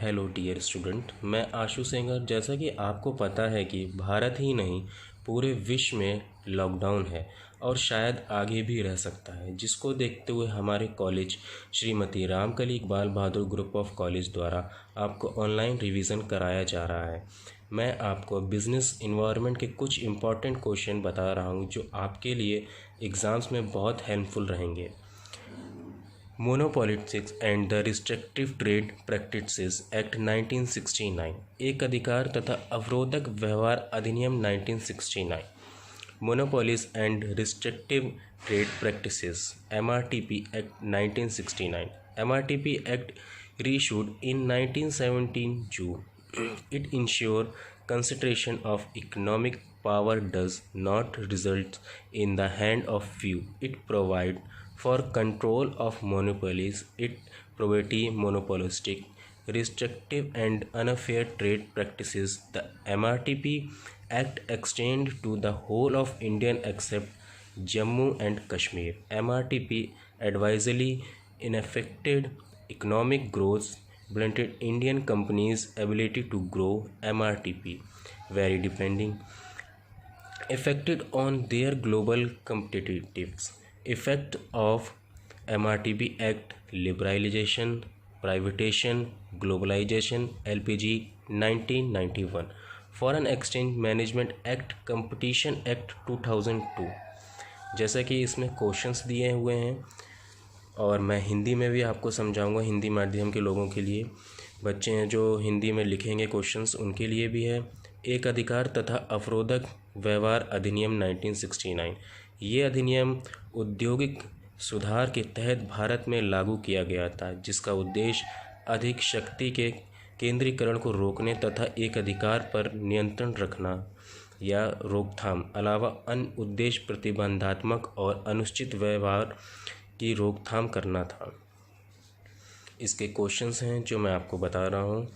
Hello dear student, मैं आशु सेंगर। जैसा कि आपको पता है कि भारत ही नहीं पूरे विश्व में लॉकडाउन है और शायद आगे भी रह सकता है, जिसको देखते हुए हमारे college Shrimati Ramkali Iqbal Bahadur group of college द्वारा आपको ऑनलाइन रिवीजन कराया जा रहा है। मैं आपको बिजनेस इन्वायरमेंट के कुछ इम्पॉर्टेंट क्वेश्चन बता रहा हूँ जो आपके लिए एग्ज़ाम्स में बहुत हेल्पफुल रहेंगे। Monopolitics and the restrictive trade practices act 1969, एक अधिकार तथा अवरोधक व्यवहार अधिनियम 1969, monopolies and restrictive trade practices MRTP act 1969, MRTP act reissued in 1917 June. It ensures concentration of economic power does not result in the hand of few. It provides for control of monopolies. It prohibits monopolistic, restrictive and unfair trade practices. The MRTP Act extends to the whole of India except Jammu and Kashmir. MRTP advisory ineffective economic growth blunted Indian companies' ability to grow. MRTP very depending affected on their global competitiveness. Effect of MRTP Act: liberalization, privatization, globalization. LPG 1991, Foreign Exchange Management Act, Competition Act 2002। जैसा कि इसमें questions दिए हुए हैं और मैं हिंदी में भी आपको समझाऊंगा। हिंदी माध्यम के लोगों के लिए, बच्चे हैं जो हिंदी में लिखेंगे क्वेश्चंस, उनके लिए भी है। एक अधिकार तथा अवरोधक व्यवहार अधिनियम 1969, ये अधिनियम औद्योगिक सुधार के तहत भारत में लागू किया गया था, जिसका उद्देश्य अधिक शक्ति के केंद्रीकरण को रोकने तथा एक अधिकार पर नियंत्रण रखना या रोकथाम अलावा अन्य उद्देश्य प्रतिबंधात्मक और अनुचित व्यवहार की रोकथाम करना था। इसके क्वेश्चंस हैं जो मैं आपको बता रहा हूँ।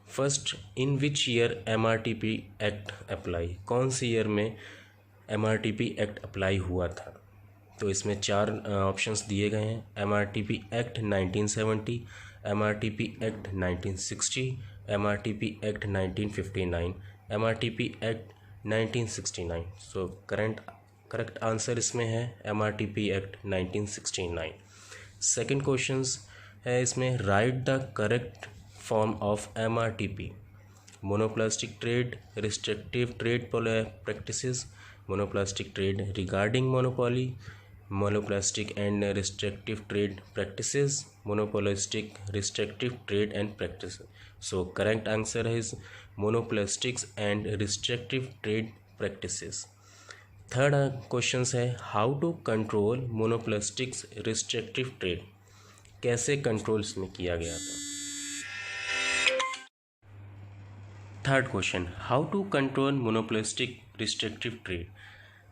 First, in which year MRTP act apply, कौन सी ईयर में MRTP एक्ट अप्लाई हुआ था? तो इसमें चार ऑप्शंस दिए गए हैं। MRTP act 1970, MRTP act 1960, MRTP act 1959, MRTP act 1969। So correct answer इसमें है MRTP एक्ट 1969। सेकंड क्वेश्चंस है इसमें, right the correct form of MRTP। Monoplastic trade, restrictive trade practices, monoplastic trade regarding monopoly, monoplastic and restrictive trade practices, monopolistic restrictive trade and practices. So correct answer है monoplastics and restrictive trade practices. Third question है, how to control monoplastics restrictive trade, कैसे control इसमें किया गया था? Third question, how to control monopolistic restrictive trade.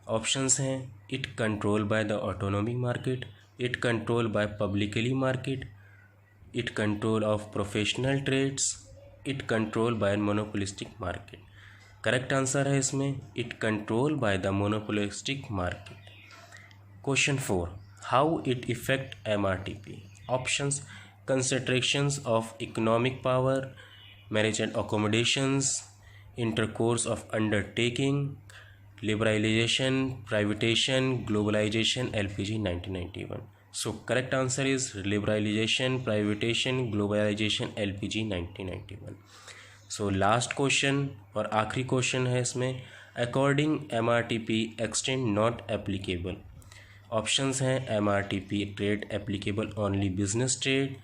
Options हैं, it control by the autonomic market, it control by publicly market, it control of professional trades, it control by monopolistic market. Correct answer है इसमें it control by the monopolistic market. Question 4, how it effect MRTP। Options, concentrations of economic power, marriage and accommodations, intercourse of undertaking, liberalisation, privatisation, globalisation. LPG 1991। So correct answer is liberalisation, privatisation, globalisation. LPG 1991। So last question और आखिरी question है इसमें, according MRTP extend not applicable. Options हैं, MRTP trade applicable only business trade,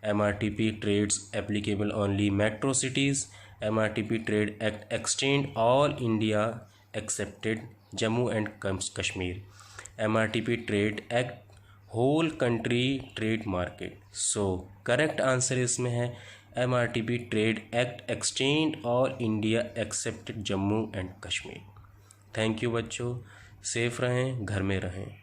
MRTP trades applicable only metro cities, MRTP trade act extend all India excepted Jammu and Kashmir, MRTP trade act whole country trade market. So correct answer इसमें है MRTP trade act extend all India excepted Jammu and Kashmir. Thank you बच्चों, safe रहें, घर में रहें।